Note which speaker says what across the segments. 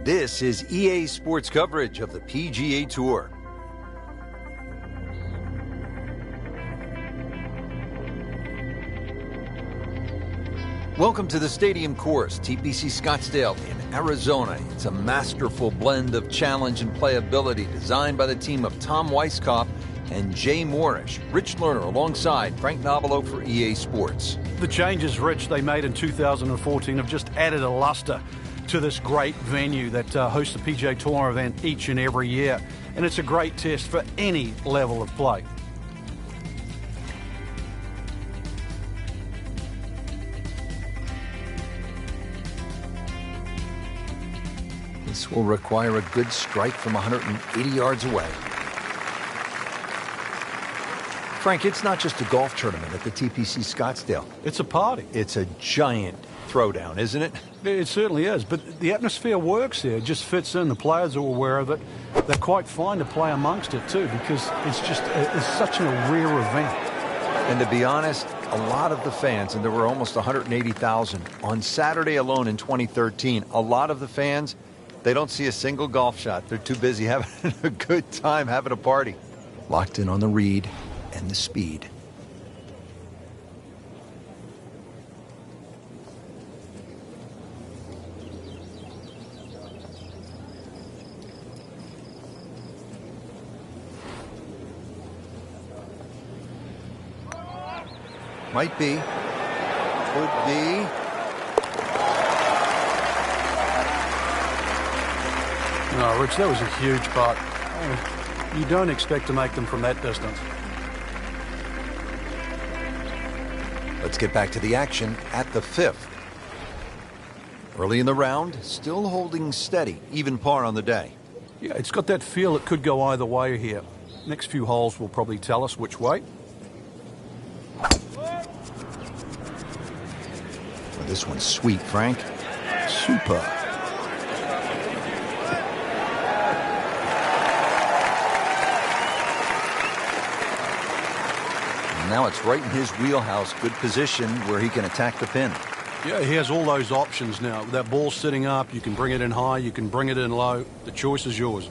Speaker 1: This is EA Sports coverage of the PGA Tour. Welcome to the Stadium Course, Tpc Scottsdale in Arizona. It's a masterful blend of challenge and playability designed by the team of Tom Weisskopf and Jay Moorish. Rich Lerner alongside Frank Nobilo for EA Sports.
Speaker 2: The changes, Rich, they made in 2014 have just added a luster to this great venue that hosts the PGA Tour event each and every year. And it's a great test for any level of play.
Speaker 1: This will require a good strike from 180 yards away. Frank, it's not just a golf tournament at the Tpc Scottsdale.
Speaker 2: It's a party.
Speaker 1: It's a giant throwdown, isn't it?
Speaker 2: It certainly is, but the atmosphere works there. It just fits in. The players are aware of it. They're quite fine to play amongst it, too, because it's such a rare event.
Speaker 1: And to be honest, a lot of the fans, and there were almost 180,000 on Saturday alone in 2013, a lot of the fans, they don't see a single golf shot. They're too busy having a good time, having a party. Locked in on the read and the speed. Might be. Could be.
Speaker 2: No, Rich, that was a huge putt. You don't expect to make them from that distance.
Speaker 1: Let's get back to the action at the fifth. Early in the round, still holding steady, even par on the day.
Speaker 2: Yeah, it's got that feel it could go either way here. Next few holes will probably tell us which way.
Speaker 1: Well, this one's sweet, Frank. Super. Now it's right in his wheelhouse, good position where he can attack the pin.
Speaker 2: Yeah, he has all those options now. That ball's sitting up, you can bring it in high, you can bring it in low. The choice is yours.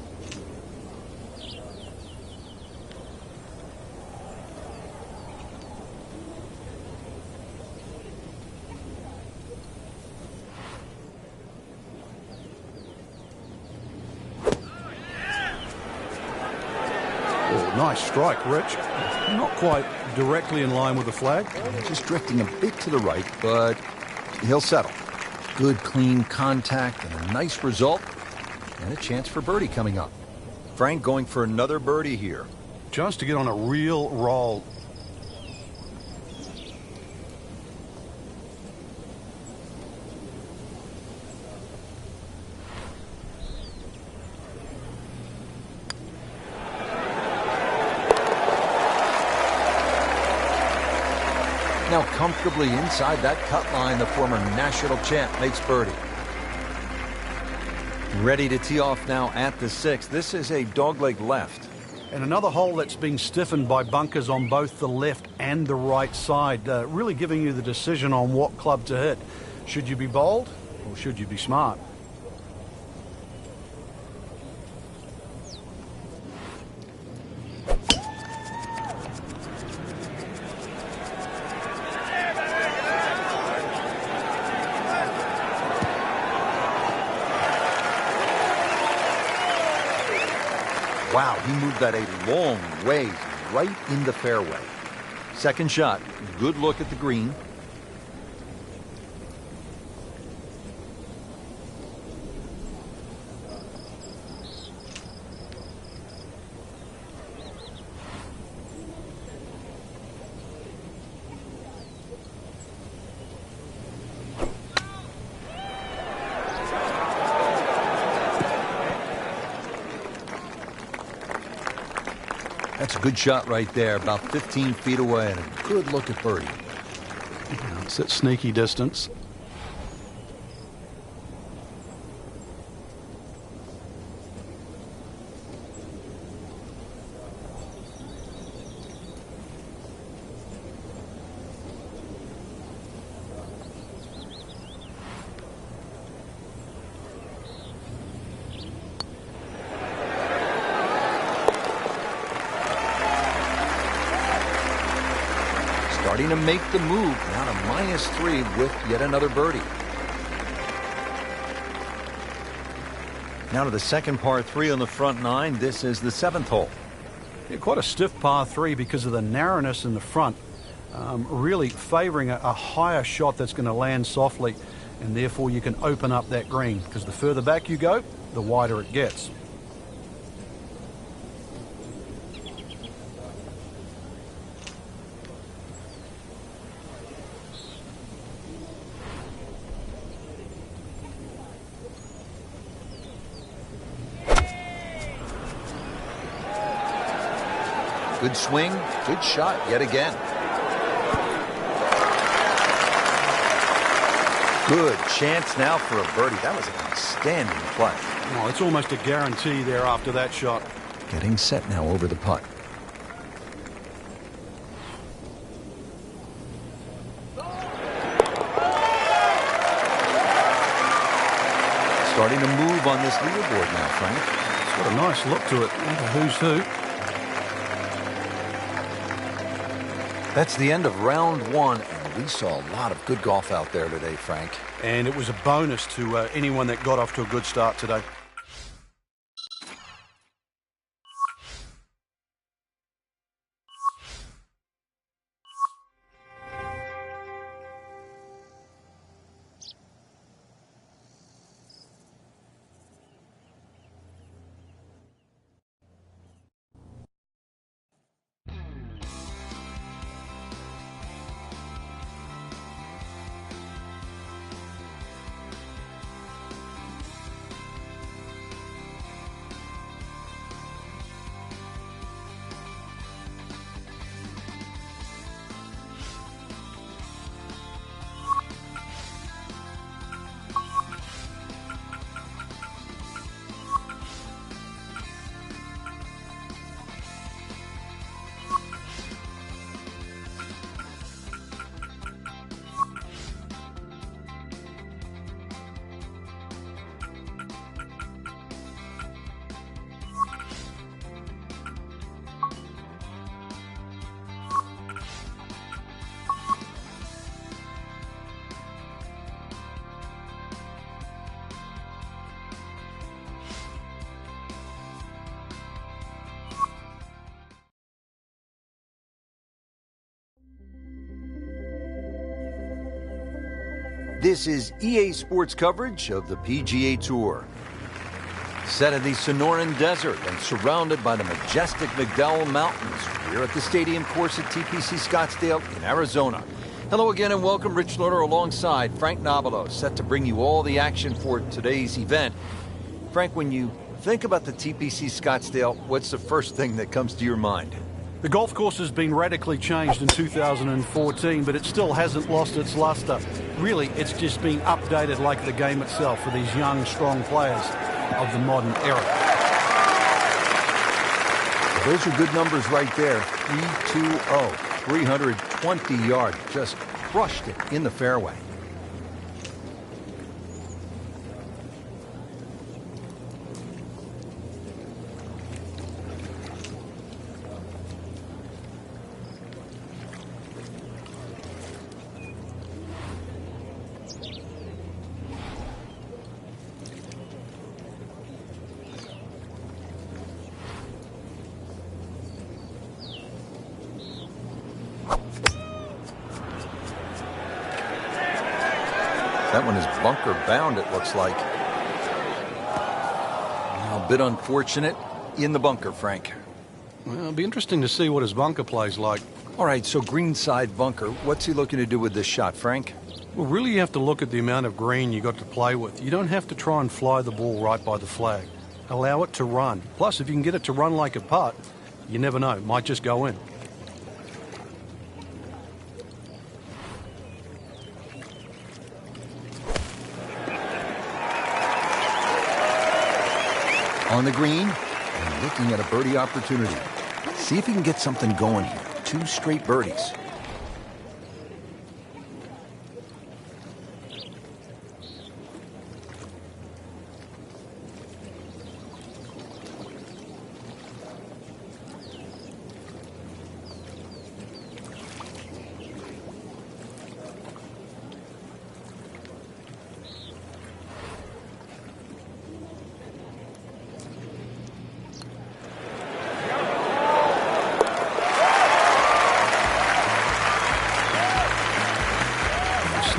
Speaker 2: Oh, nice strike, Rich. Not quite directly in line with the flag.
Speaker 1: Just drifting a bit to the right, but he'll settle. Good, clean contact and a nice result. And a chance for birdie coming up. Frank going for another birdie here.
Speaker 2: Chance to get on a real roll.
Speaker 1: Now comfortably inside that cut line, the former national champ makes birdie. Ready to tee off now at the sixth. This is a dogleg left.
Speaker 2: And another hole that's been stiffened by bunkers on both the left and the right side, really giving you the decision on what club to hit. Should you be bold or should you be smart?
Speaker 1: Wow, he moved that a long way right in the fairway. Second shot, good look at the green. That's a good shot right there, about 15 feet away, and a good look at birdie.
Speaker 2: It's at sneaky distance.
Speaker 1: starting to make the move, now to -3 with yet another birdie. Now to the second par 3 on the front 9. This is the 7th hole.
Speaker 2: Yeah, quite a stiff par 3 because of the narrowness in the front, really favouring a higher shot that's going to land softly, and therefore you can open up that green, because the further back you go, the wider it gets.
Speaker 1: Good swing, good shot yet again. Good chance now for a birdie. That was an outstanding play.
Speaker 2: Oh, it's almost a guarantee there after that shot.
Speaker 1: Getting set now over the putt. Starting to move on this leaderboard now, Frank.
Speaker 2: It's got a nice look to it. Like a who's who.
Speaker 1: That's the end of round 1, and we saw a lot of good golf out there today, Frank.
Speaker 2: And it was a bonus to anyone that got off to a good start today.
Speaker 1: This is EA Sports coverage of the PGA Tour. Set in the Sonoran Desert and surrounded by the majestic McDowell Mountains, we're at the stadium course at Tpc Scottsdale in Arizona. Hello again and welcome. Rich Lerner alongside Frank Nobilo, set to bring you all the action for today's event. Frank, when you think about the Tpc Scottsdale, what's the first thing that comes to your mind?
Speaker 2: The golf course has been radically changed in 2014, but it still hasn't lost its luster. Really, it's just been updated like the game itself for these young, strong players of the modern era.
Speaker 1: Those are good numbers right there. 320, 320 yards, just crushed it in the fairway. That one is bunker bound, it looks like. A bit unfortunate in the bunker, Frank.
Speaker 2: Well, it'll be interesting to see what his bunker plays like.
Speaker 1: All right, so Greenside Bunker, what's he looking to do with this shot, Frank?
Speaker 2: Well, really you have to look at the amount of green you got to play with. You don't have to try and fly the ball right by the flag. Allow it to run. Plus, if you can get it to run like a putt, you never know, it might just go in.
Speaker 1: On the green, and looking at a birdie opportunity. See if he can get something going here. 2 straight birdies.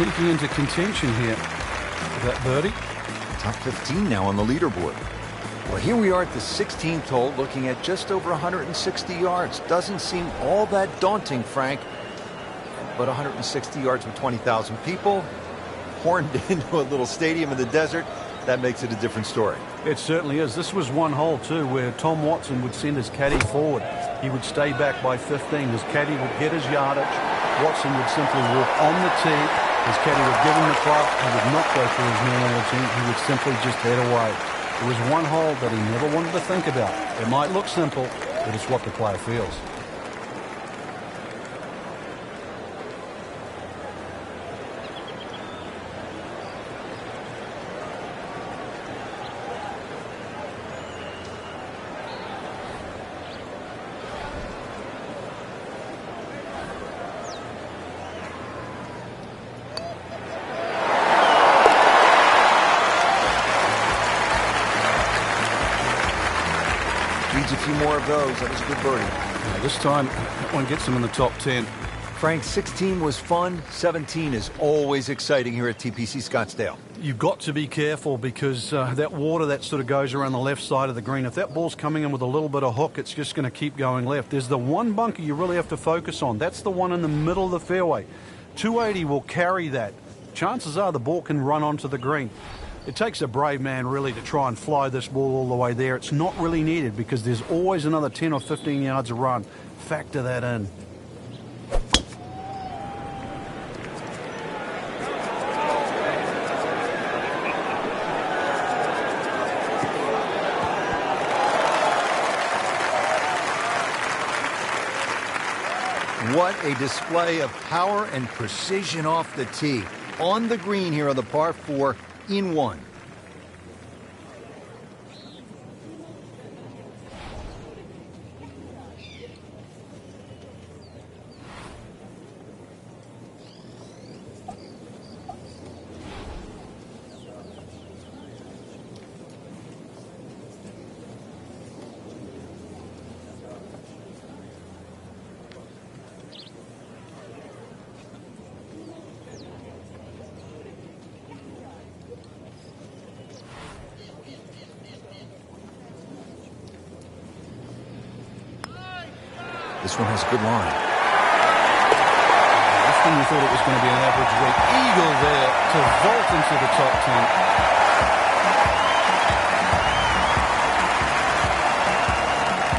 Speaker 2: sneaking into contention here with that birdie.
Speaker 1: Top 15 now on the leaderboard. Well, here we are at the 16th hole, looking at just over 160 yards. Doesn't seem all that daunting, Frank. But 160 yards with 20,000 people, horned into a little stadium in the desert, that makes it a different story.
Speaker 2: It certainly is. This was one hole, too, where Tom Watson would send his caddy forward. He would stay back by 15. His caddy would get his yardage. Watson would simply walk on the tee. His caddy would give him the club. He would not go through his normal routine. He would simply just head away. It was one hole that he never wanted to think about. It might look simple, but it's what the player feels.
Speaker 1: Needs a few more of those. That was a good birdie.
Speaker 2: Now, this time, that one gets him in the top 10.
Speaker 1: Frank, 16 was fun. 17 is always exciting here at Tpc Scottsdale.
Speaker 2: You've got to be careful because that water that sort of goes around the left side of the green, if that ball's coming in with a little bit of hook, it's just going to keep going left. There's the one bunker you really have to focus on. That's the one in the middle of the fairway. 280 will carry that. Chances are the ball can run onto the green. It takes a brave man really to try and fly this ball all the way there. It's not really needed because there's always another 10 or 15 yards of run. Factor that in.
Speaker 1: What a display of power and precision off the tee. On the green here on the par 4 in 1. This one has a good line.
Speaker 2: This one we thought it was going to be an average week. Eagle there to vault into the top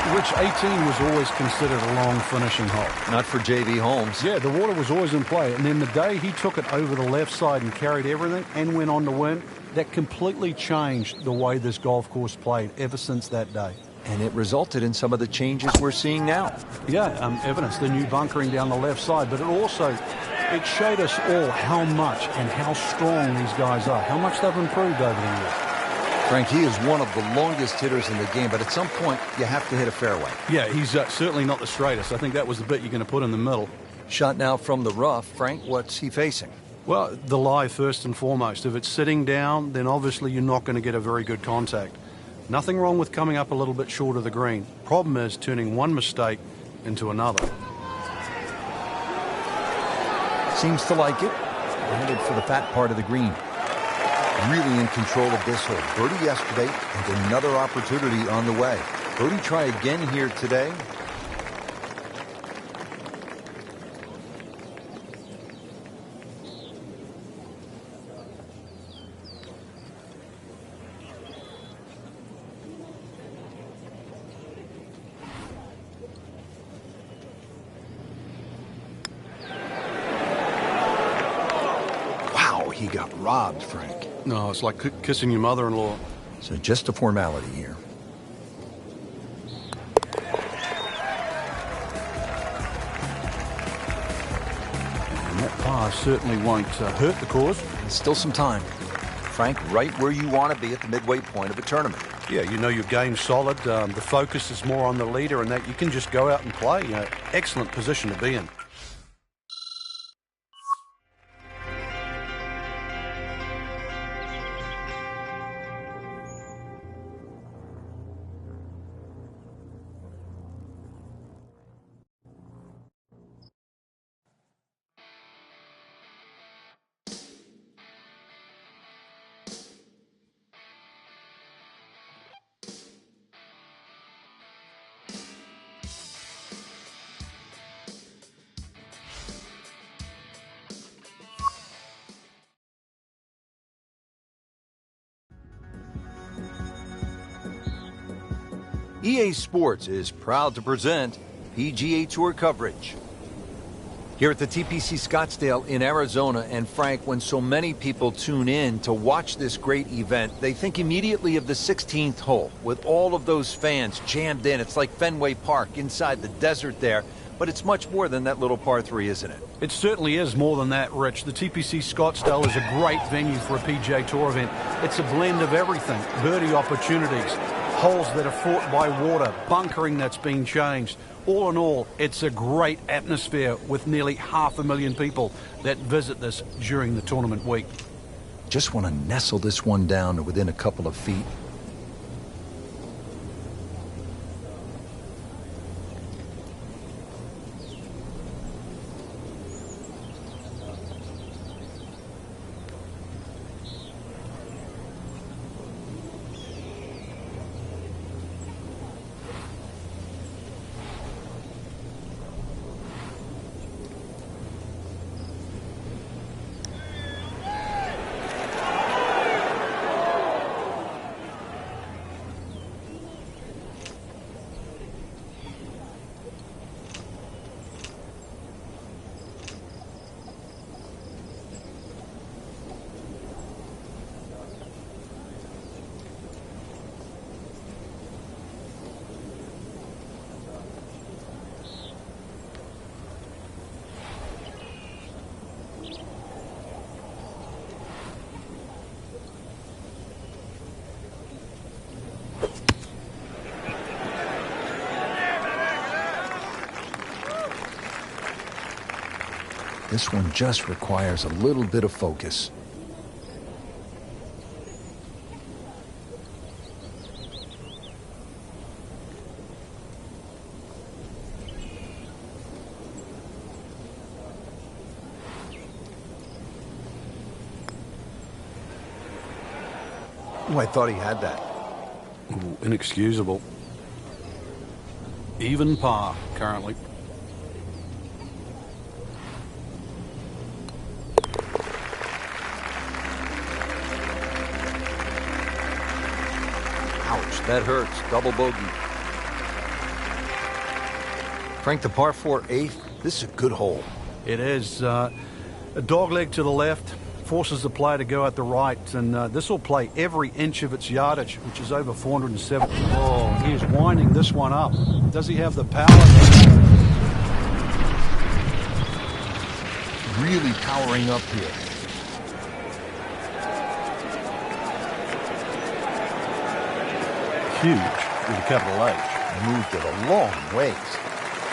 Speaker 2: 10. Which 18 was always considered a long finishing hole.
Speaker 1: Not for J.B. Holmes.
Speaker 2: Yeah, the water was always in play. And then the day he took it over the left side and carried everything and went on to win, that completely changed the way this golf course played ever since that day.
Speaker 1: And it resulted in some of the changes we're seeing now.
Speaker 2: Yeah, evidence, the new bunkering down the left side, but it showed us all how much and how strong these guys are, how much they've improved over the years.
Speaker 1: Frank, he is one of the longest hitters in the game, but at some point, you have to hit a fairway.
Speaker 2: Yeah, he's certainly not the straightest. I think that was the bit you're going to put in the middle.
Speaker 1: Shot now from the rough. Frank, what's he facing?
Speaker 2: Well, the lie first and foremost. If it's sitting down, then obviously you're not going to get a very good contact. Nothing wrong with coming up a little bit short of the green. Problem is turning one mistake into another.
Speaker 1: Seems to like it. Headed for the fat part of the green. Really in control of this hole. Birdie yesterday and another opportunity on the way. Birdie try again here today. He got robbed, Frank.
Speaker 2: No, it's like kissing your mother-in-law.
Speaker 1: So just a formality here.
Speaker 2: And that par certainly won't hurt the cause.
Speaker 1: There's still some time. Frank, right where you want to be at the midway point of a tournament.
Speaker 2: Yeah, you know your game's solid. The focus is more on the leader and that you can just go out and play. Excellent position to be in.
Speaker 1: EA Sports is proud to present PGA Tour coverage. Here at the Tpc Scottsdale in Arizona, and Frank, when so many people tune in to watch this great event, they think immediately of the 16th hole with all of those fans jammed in. It's like Fenway Park inside the desert there, but it's much more than that little par 3, isn't it?
Speaker 2: It certainly is more than that, Rich. The Tpc Scottsdale is a great venue for a PGA Tour event. It's a blend of everything: birdie opportunities, holes that are fought by water, bunkering that's been changed. All in all, it's a great atmosphere with nearly 500,000 people that visit this during the tournament week.
Speaker 1: Just want to nestle this one down to within a couple of feet. This one just requires a little bit of focus. Oh, I thought he had that.
Speaker 2: Ooh, inexcusable. Even par currently.
Speaker 1: That hurts. Double bogey. Frank, the par 4 8th. This is a good hole.
Speaker 2: It is. A dog leg to the left forces the player to go at the right, and this will play every inch of its yardage, which is over 470. Oh, he is winding this one up. Does he have the power?
Speaker 1: Really powering up here.
Speaker 2: Huge with a capital H.
Speaker 1: Moved it a long ways.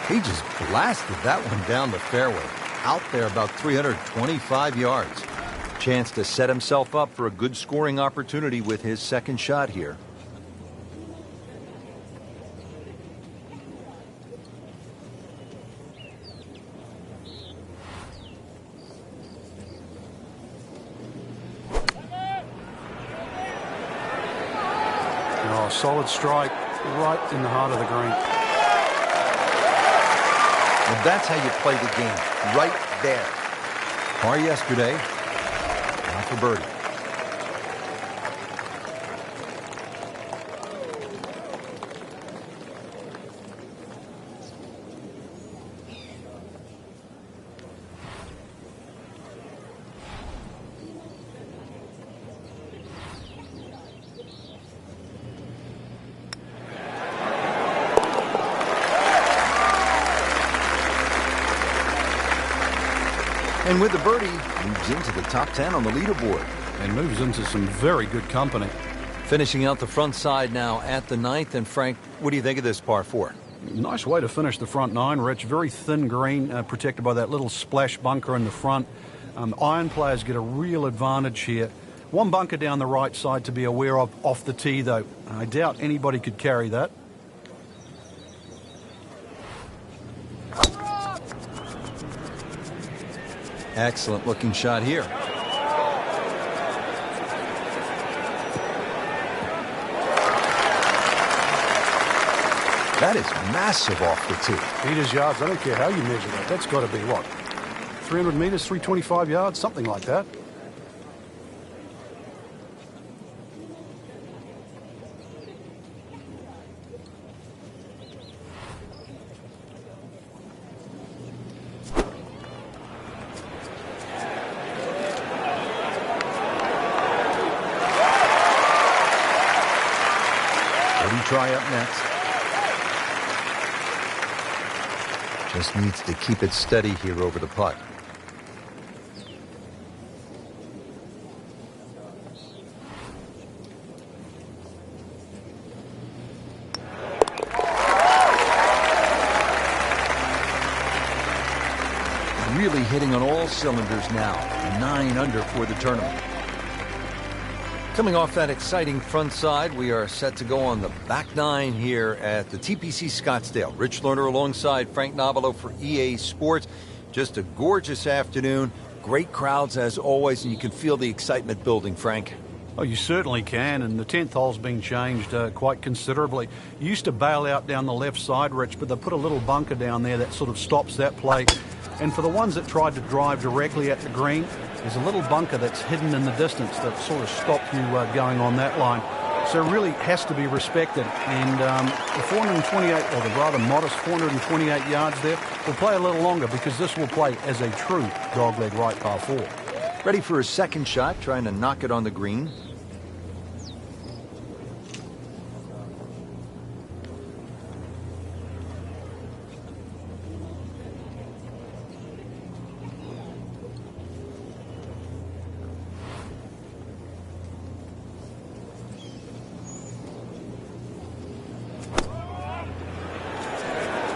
Speaker 1: He just blasted that one down the fairway. Out there about 325 yards. Chance to set himself up for a good scoring opportunity with his second shot here.
Speaker 2: Oh, solid strike right in the heart of the green.
Speaker 1: Well, that's how you play the game, right there. Par yesterday, now for birdie. And with the birdie, moves into the top 10 on the leaderboard.
Speaker 2: And moves into some very good company.
Speaker 1: Finishing out the front side now at the 9th. And Frank, what do you think of this par 4?
Speaker 2: Nice way to finish the front 9, Rich. Very thin green, protected by that little splash bunker in the front. Iron players get a real advantage here. One bunker down the right side to be aware of off the tee, though. I doubt anybody could carry that.
Speaker 1: Excellent looking shot here. That is massive off the tee.
Speaker 2: Meters, yards, I don't care how you measure that. That's got to be what? 300 meters, 325 yards, something like that.
Speaker 1: try up next. Just needs to keep it steady here over the putt. Really hitting on all cylinders now. 9 under for the tournament. Coming off that exciting front side, we are set to go on the back 9 here at the Tpc Scottsdale. Rich Lerner alongside Frank Nobilo for EA Sports. Just a gorgeous afternoon. Great crowds as always, and you can feel the excitement building, Frank.
Speaker 2: Oh, you certainly can, and the 10th hole's been changed quite considerably. You used to bail out down the left side, Rich, but they put a little bunker down there that sort of stops that play. And for the ones that tried to drive directly at the green, there's a little bunker that's hidden in the distance that sort of stopped you going on that line. So it really has to be respected. And the 428, or the rather modest 428 yards there, will play a little longer because this will play as a true dogleg right par 4.
Speaker 1: Ready for his second shot, trying to knock it on the green.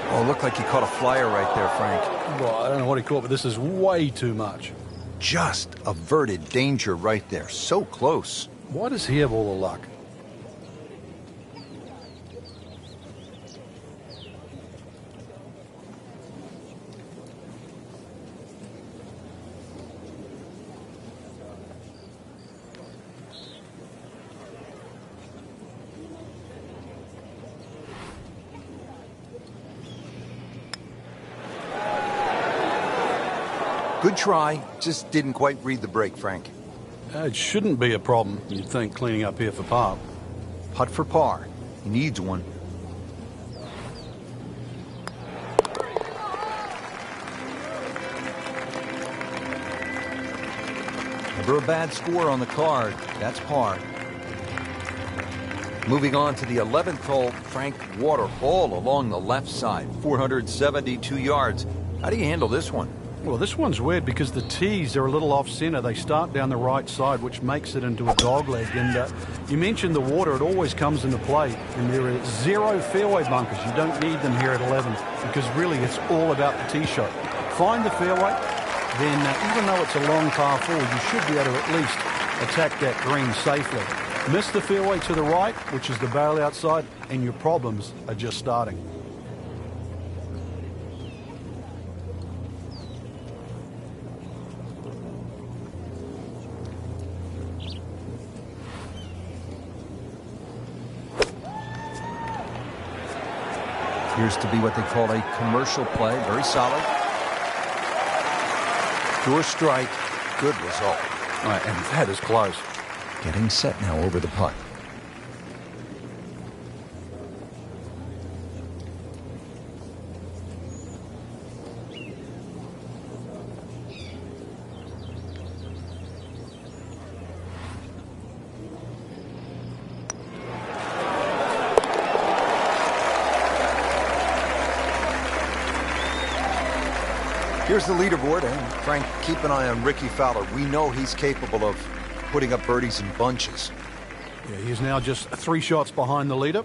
Speaker 1: Oh, looked like he caught a flyer right there, Frank.
Speaker 2: Well, I don't know what he caught, but this is way too much.
Speaker 1: Just averted danger right there. So close.
Speaker 2: Why does he have all the luck?
Speaker 1: Good try, just didn't quite read the break, Frank.
Speaker 2: It shouldn't be a problem, you'd think, cleaning up here for par.
Speaker 1: Putt for par. He needs one. Never a bad score on the card. That's par. Moving on to the 11th hole, Frank, waterfall along the left side, 472 yards. How do you handle this one?
Speaker 2: Well, this one's weird because the tees are a little off-center. They start down the right side, which makes it into a dogleg. And you mentioned the water. It always comes into play. And there are 0 fairway bunkers. You don't need them here at 11 because really it's all about the tee shot. Find the fairway, then even though it's a long par 4, you should be able to at least attack that green safely. Miss the fairway to the right, which is the bailout side, and your problems are just starting.
Speaker 1: Appears to be what they call a commercial play. Very solid. Pure strike. Good result.
Speaker 2: All right, and that is close.
Speaker 1: Getting set now over the putt. Here's the leaderboard, and Frank, keep an eye on Ricky Fowler. We know he's capable of putting up birdies in bunches.
Speaker 2: Yeah, he's now just 3 shots behind the leader.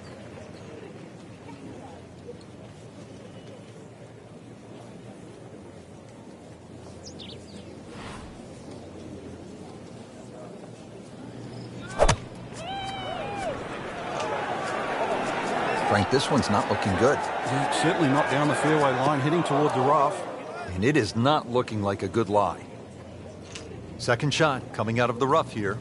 Speaker 1: Frank, this one's not looking good.
Speaker 2: Yeah, certainly not down the fairway line, heading toward the rough.
Speaker 1: And it is not looking like a good lie. Second shot coming out of the rough here.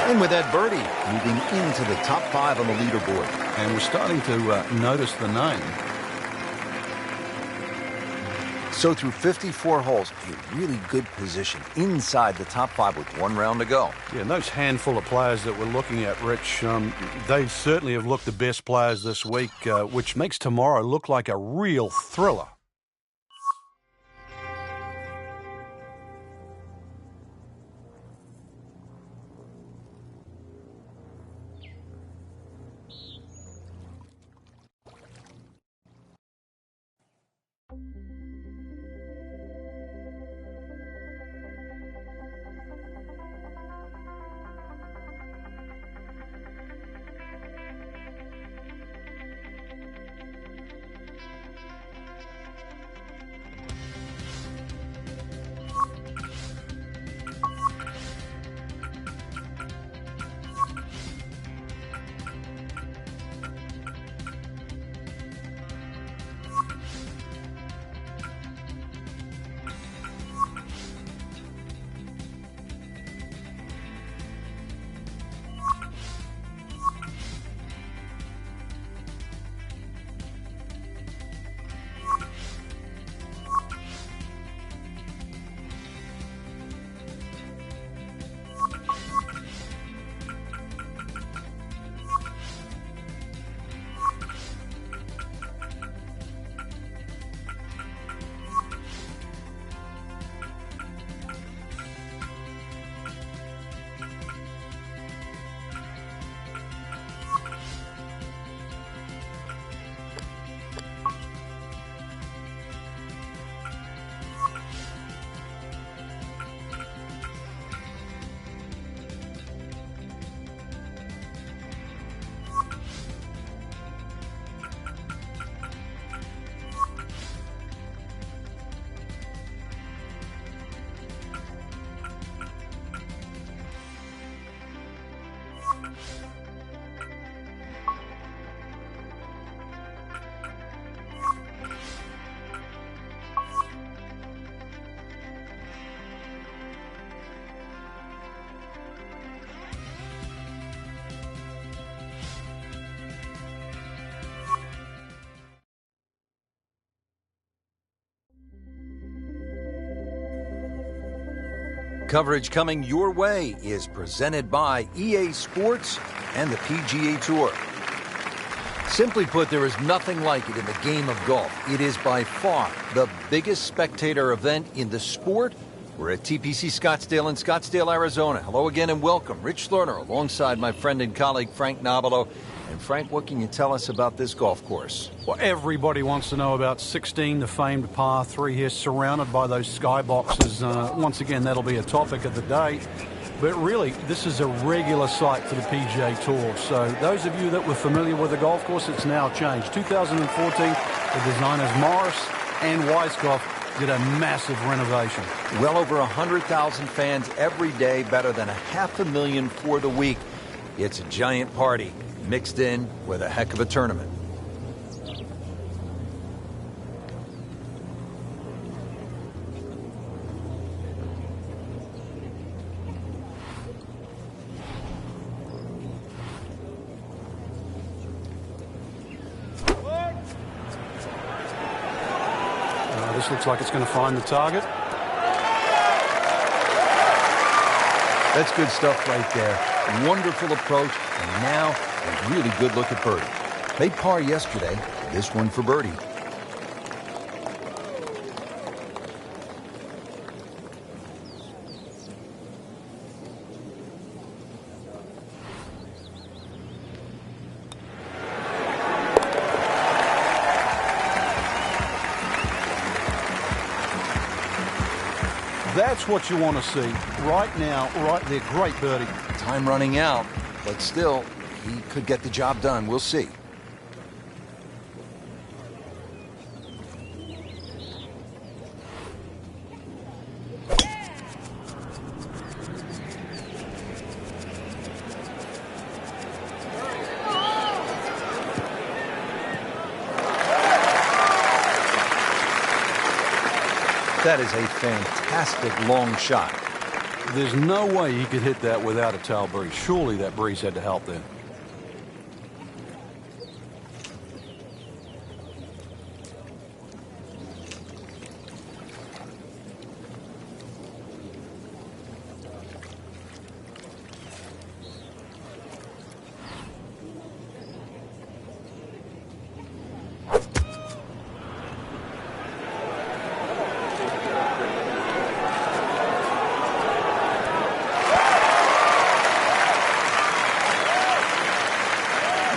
Speaker 1: And with that birdie, moving into the top 5 on the leaderboard.
Speaker 2: And we're starting to notice the name.
Speaker 1: So through 54 holes, a really good position inside the top 5 with 1 round to go.
Speaker 2: Yeah, and those handful of players that we're looking at, Rich, they certainly have looked the best players this week, which makes tomorrow look like a real thriller.
Speaker 1: Coverage coming your way is presented by EA Sports and the PGA Tour. Simply put, there is nothing like it in the game of golf. It is by far the biggest spectator event in the sport. We're at Tpc Scottsdale in Scottsdale, Arizona. Hello again and welcome. Rich Lerner alongside my friend and colleague Frank Nobilo. And Frank, what can you tell us about this golf course?
Speaker 2: Well, everybody wants to know about 16, the famed par 3 here, surrounded by those skyboxes. Once again, that'll be a topic of the day. But really, this is a regular sight for the PGA Tour. So those of you that were familiar with the golf course, it's now changed. 2014, the designers Morris and Weiskopf did a massive renovation.
Speaker 1: Well over 100,000 fans every day, better than 500,000 for the week. It's a giant party mixed in with a heck of a tournament.
Speaker 2: This looks like it's going to find the target.
Speaker 1: That's good stuff right there. Wonderful approach, and now a really good look at birdie. Made par yesterday, this one for birdie.
Speaker 2: That's what you want to see right now, right there. Great birdie.
Speaker 1: Time running out, but still, he could get the job done. We'll see. That is a fantastic long shot.
Speaker 2: There's no way he could hit that without a tail breeze. Surely that breeze had to help then.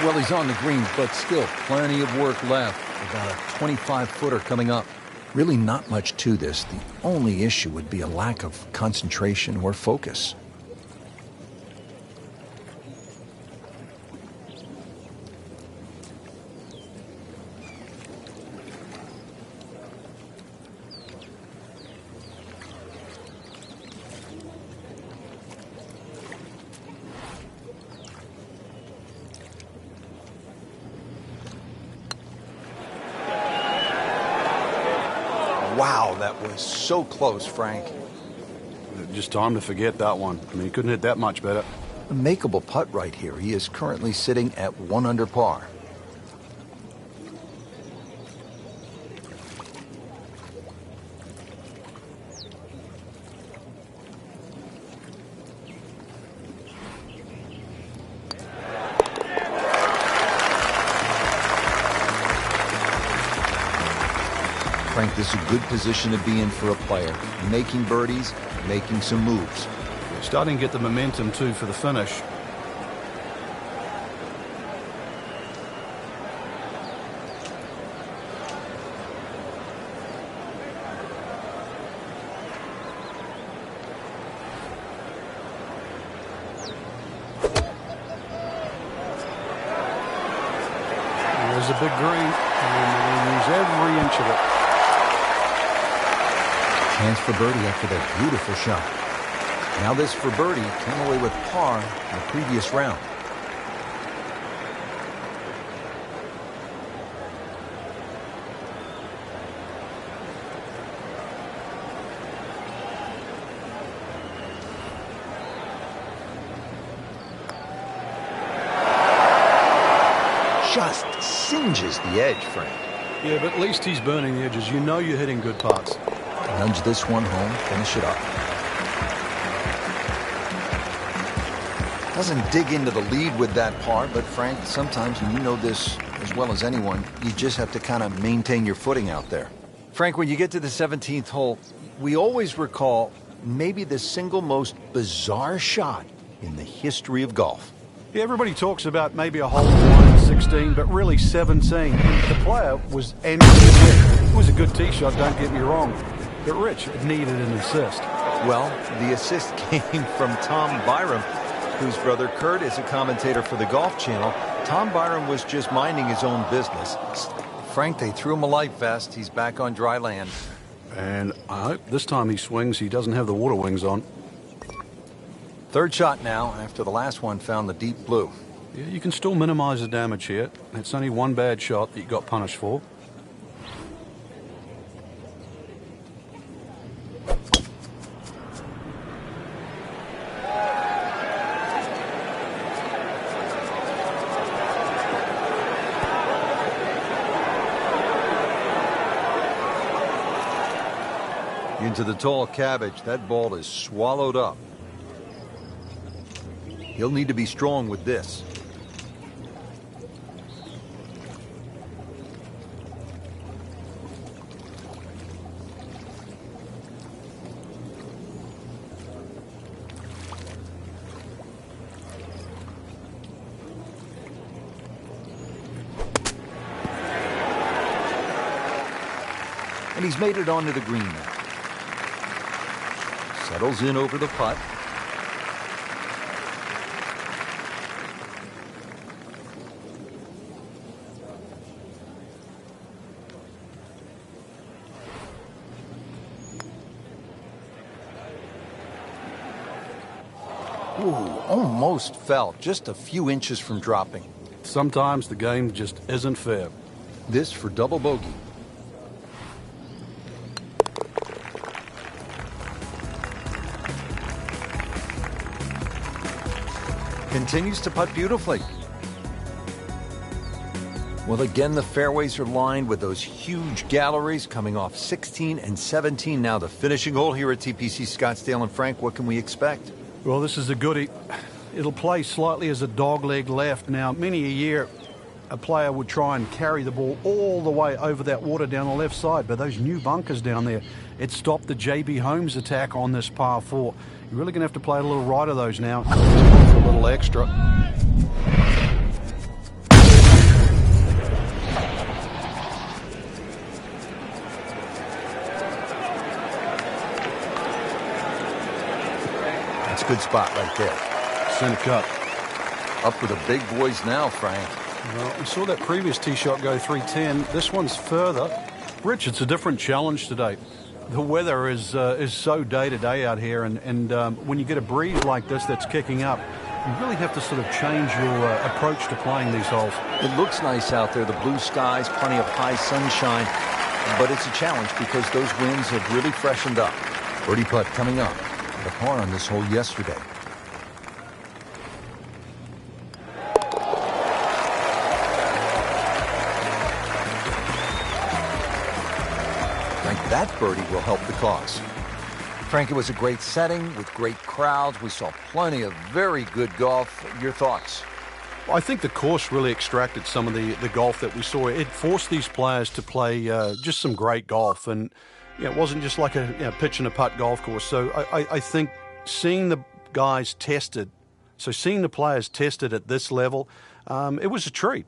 Speaker 3: Well, he's on the green, but still plenty of work left. About a 25-footer coming up.
Speaker 4: Really not much to this. The only issue would be a lack of concentration or focus.
Speaker 1: Wow, that was so close, Frank.
Speaker 2: Just time to forget that one. I mean, he couldn't hit that much better.
Speaker 4: A makeable putt right here. He is currently sitting at 1 under par. Frank, this is a good position to be in for a player. Making birdies, making some moves.
Speaker 2: Starting to get the momentum, too, for the finish. There's a big green, and they're going to use every inch of it.
Speaker 4: Chance for birdie after that beautiful shot. Now this for birdie, came away with par in the previous round. Just singes the edge, Frank.
Speaker 2: Yeah, but at least he's burning the edges. You know you're hitting good putts.
Speaker 4: Nudge this one home, finish it up. Doesn't dig into the lead with that par, but Frank, sometimes, and you know this as well as anyone, you just have to kind of maintain your footing out there.
Speaker 1: Frank, when you get to the 17th hole, we always recall maybe the single most bizarre shot in the history of golf.
Speaker 2: Yeah, everybody talks about maybe a hole in 16, but really 17. The player was angry. It was a good tee shot, don't get me wrong. But Rich needed an assist.
Speaker 1: Well, the assist came from Tom Byram, whose brother Kurt is a commentator for the Golf Channel. Tom Byram was just minding his own business. Frank, they threw him a life vest. He's back on dry land.
Speaker 2: And I hope this time he swings, he doesn't have the water wings on.
Speaker 1: Third shot now, after the last one found the deep blue.
Speaker 2: Yeah, you can still minimize the damage here. It's only one bad shot that you got punished for.
Speaker 1: Into the tall cabbage. That ball is swallowed up. He'll need to be strong with this. And he's made it onto the green now. Settles in over the putt. Ooh, almost fell, just a few inches from dropping.
Speaker 2: Sometimes the game just isn't fair.
Speaker 4: This for double bogey.
Speaker 1: Continues to putt beautifully. Well, again, the fairways are lined with those huge galleries coming off 16 and 17. Now the finishing hole here at Tpc Scottsdale. And Frank, what can we expect?
Speaker 2: Well, this is a goodie. It'll play slightly as a dogleg left. Now, many a year, a player would try and carry the ball all the way over that water down the left side, but those new bunkers down there, it stopped the J.B. Holmes attack on this par 4. You're really going to have to play a little right of those now. A little extra.
Speaker 1: It's a good spot right there.
Speaker 2: Center cut.
Speaker 3: Up for the big boys now, Frank.
Speaker 2: Well, we saw that previous tee shot go 310. This one's further. Rich, it's a different challenge today. The weather is so day-to-day out here, and when you get a breeze like this that's kicking up, you really have to sort of change your approach to playing these holes.
Speaker 4: It looks nice out there, the blue skies, plenty of high sunshine, but it's a challenge because those winds have really freshened up.
Speaker 3: Birdie putt coming up.
Speaker 4: The par on this hole yesterday. That birdie will help the cause. Frank, it was a great setting with great crowds. We saw plenty of very good golf. Your thoughts?
Speaker 2: I think the course really extracted some of the golf that we saw. It forced these players to play just some great golf, and it wasn't just like a pitch and a putt golf course. So I think seeing the guys tested, seeing the players tested at this level, it was a treat.